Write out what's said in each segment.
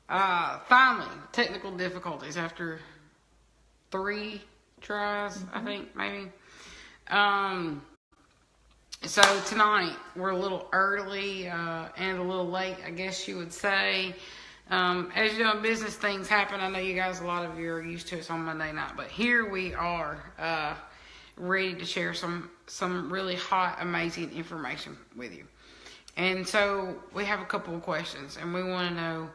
Finally, technical difficulties after 3 tries, I think, maybe. So tonight, we're a little early and a little late, I guess you would say. As you know, business things happen. I know you guys, a lot of you are used to it on Monday night, but here we are, ready to share some really hot, amazing information with you. And so we have a couple of questions, and we want to know,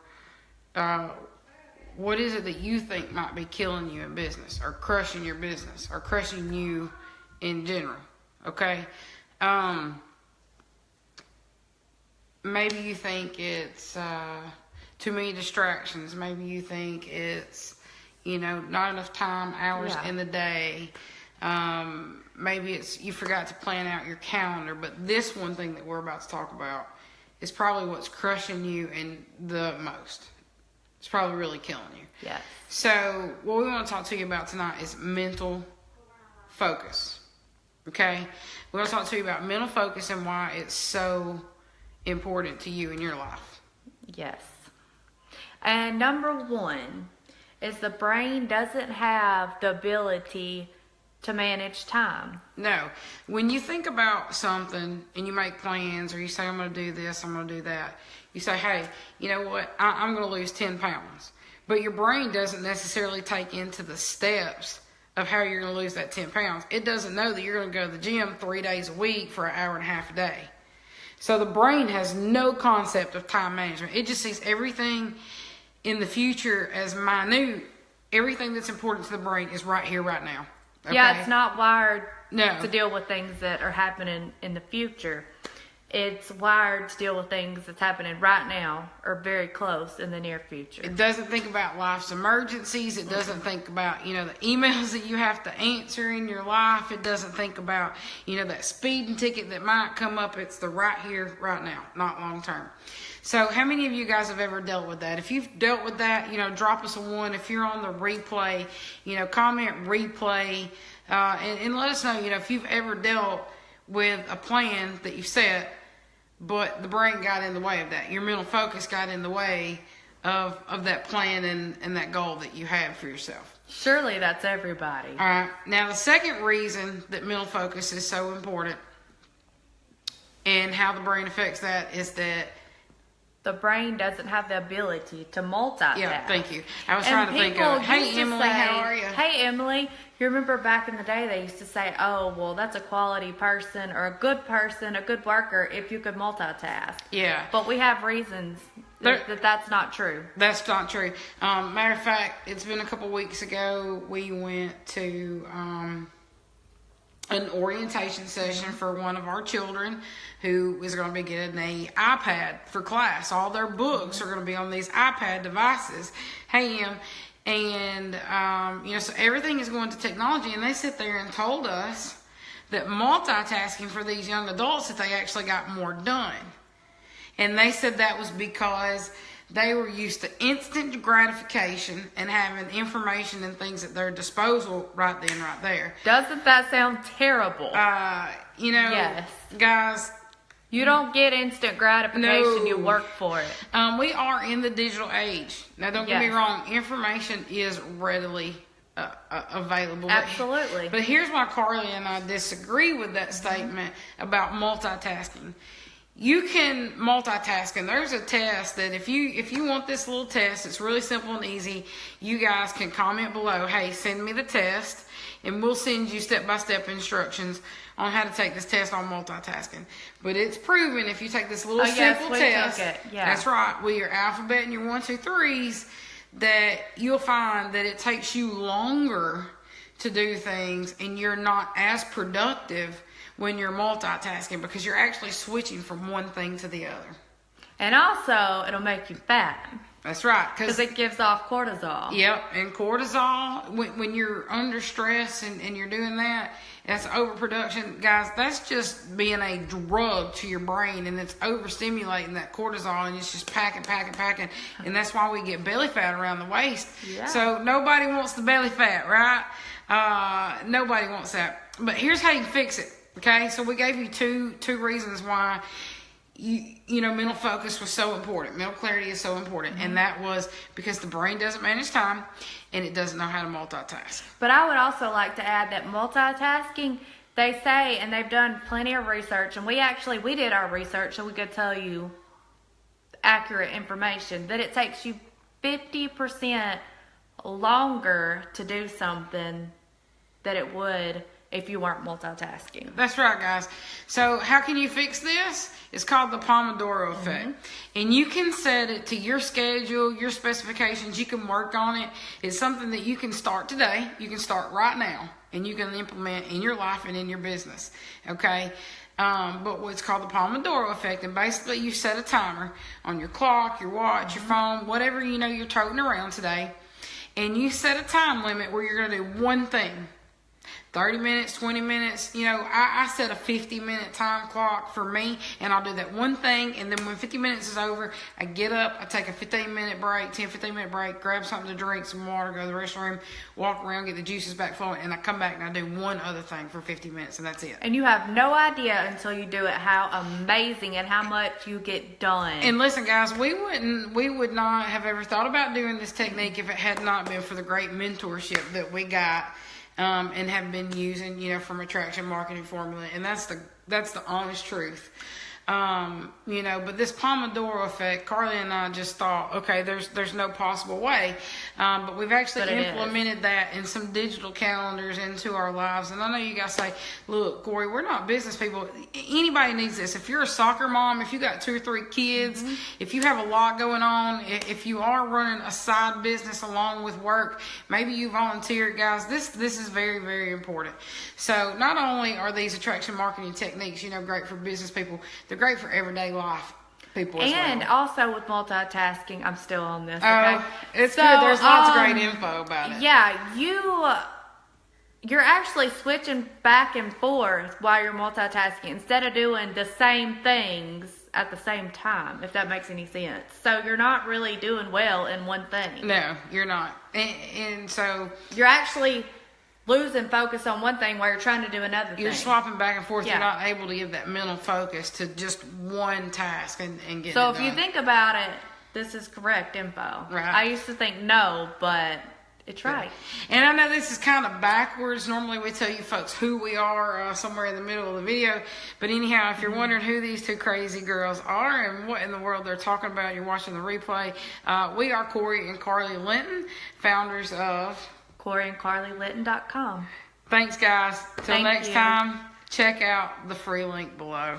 what is it that you think might be killing you in business, or crushing your business, or crushing you in general? Okay. Maybe you think it's too many distractions. Maybe you think it's, not enough time, hours in the day. Maybe it's you forgot to plan out your calendar. But this one thing that we're about to talk about is probably what's crushing you in the most. It's probably really killing you. Yes. So what we want to talk to you about tonight is mental focus. Okay? We're going to talk to you about mental focus and why it's so important to you in your life. Yes. And number 1 is the brain doesn't have the ability to manage time. No. When you think about something and you make plans, or you say, I'm going to do this, I'm going to do that, you say, hey, you know what, I'm going to lose 10 pounds. But your brain doesn't necessarily take into the steps of how you're going to lose that 10 pounds. It doesn't know that you're going to go to the gym 3 days a week for an hour and a half a day. So the brain has no concept of time management. It just sees everything in the future as minute. Everything that's important to the brain is right here, right now. Okay? Yeah, it's not wired to deal with things that are happening in the future. It's wired to deal with things that's happening right now or very close in the near future. It doesn't think about life's emergencies. It doesn't think about, the emails that you have to answer in your life. It doesn't think about, that speeding ticket that might come up. It's the right here, right now, not long term. So how many of you guys have ever dealt with that? If you've dealt with that, drop us a 1. If you're on the replay, comment replay, and let us know, if you've ever dealt with a plan that you set, but the brain got in the way of that. Your mental focus got in the way of that plan and that goal that you had for yourself. Surely that's everybody. All right. Now, the second reason that mental focus is so important and how the brain affects that is that the brain doesn't have the ability to multitask. Yeah, thank you. I was trying to think of, hey, Emily, how are you? Hey, Emily. You remember back in the day they used to say, oh, well, that's a quality person or a good person, a good worker if you could multitask. Yeah. But we have reasons that's not true. That's not true. Matter of fact, it's been a couple weeks ago we went to an orientation session for one of our children who is going to be getting an iPad for class. All their books are going to be on these iPad devices. Hey, and, so everything is going to technology, and they sit there and told us that multitasking for these young adults, that they actually got more done. And they said that was because they were used to instant gratification and having information and things at their disposal right then, right there. Doesn't that sound terrible? Yes. Guys, you don't get instant gratification. You work for it. We are in the digital age. Now, don't get me wrong. Information is readily available. Absolutely. But here's why Carly and I disagree with that statement about multitasking. You can multitask, and there's a test that if you want this little test, it's really simple and easy. You guys can comment below, hey, send me the test, and we'll send you step-by-step instructions on how to take this test on multitasking. But it's proven if you take this little simple test, that's right, with your alphabet and your 1, 2, 3s, that you'll find that it takes you longer to do things, and you're not as productive when you're multitasking because you're actually switching from one thing to the other. And also, it'll make you fat. That's right. Because it gives off cortisol. Yep. And cortisol, when you're under stress and you're doing that, that's overproduction. Guys, that's just being a drug to your brain, and it's overstimulating that cortisol, and it's just packing. And that's why we get belly fat around the waist. Yeah. So nobody wants the belly fat, right? Nobody wants that. But here's how you fix it. Okay, so we gave you two reasons why mental focus was so important. Mental clarity is so important. And that was because the brain doesn't manage time and it doesn't know how to multitask. But I would also like to add that multitasking, they say, and they've done plenty of research, and we did our research so we could tell you accurate information, that it takes you 50% longer to do something than it would if you weren't multitasking. That's right, guys. So how can you fix this? It's called the Pomodoro effect. And you can set it to your schedule, your specifications. You can work on it. It's something that you can start today. You can start right now. And you can implement in your life and in your business. Okay? But what's called the Pomodoro effect. And basically you set a timer on your clock, your watch, your phone, whatever you're toting around today. And you set a time limit where you're going to do one thing. 30 minutes, 20 minutes, I set a 50-minute time clock for me, and I'll do that one thing, and then when 50 minutes is over, I get up, I take a 15-minute break, 15-minute break, grab something to drink, some water, go to the restroom, walk around, get the juices back flowing, and I come back and I do one other thing for 50 minutes, and that's it. And you have no idea until you do it how amazing and how much you get done. And listen, guys, we would not have ever thought about doing this technique if it had not been for the great mentorship that we got. And have been using, from Attraction Marketing Formula, and that's the honest truth. But this Pomodoro effect, Carly and I just thought, okay, there's no possible way. But we've actually implemented that in some digital calendars into our lives. And I know you guys say, look, Corey, we're not business people. Anybody needs this. If you're a soccer mom, if you got 2 or 3 kids, if you have a lot going on, if you are running a side business along with work, maybe you volunteer, guys, this is very, very important. So not only are these attraction marketing techniques, great for business people, they're great for everyday life people as and well. Also with multitasking, I'm still on this. Okay? It's good. There's lots of great info about it. Yeah, you're actually switching back and forth while you're multitasking instead of doing the same things at the same time, if that makes any sense. So you're not really doing well in one thing. No, you're not. And so you're actually losing focus on one thing while you're trying to do another thing. You're swapping back and forth. Yeah. You're not able to give that mental focus to just one task and get it done. So if you think about it, this is correct info. Right. I used to think no, but it's right. And I know this is kind of backwards. Normally we tell you folks who we are somewhere in the middle of the video. But anyhow, if you're wondering who these 2 crazy girls are and what in the world they're talking about, you're watching the replay. We are Corey and Carly Linton, founders of CoreyandCarlyLinton.com. Thanks, guys. Till next time, check out the free link below.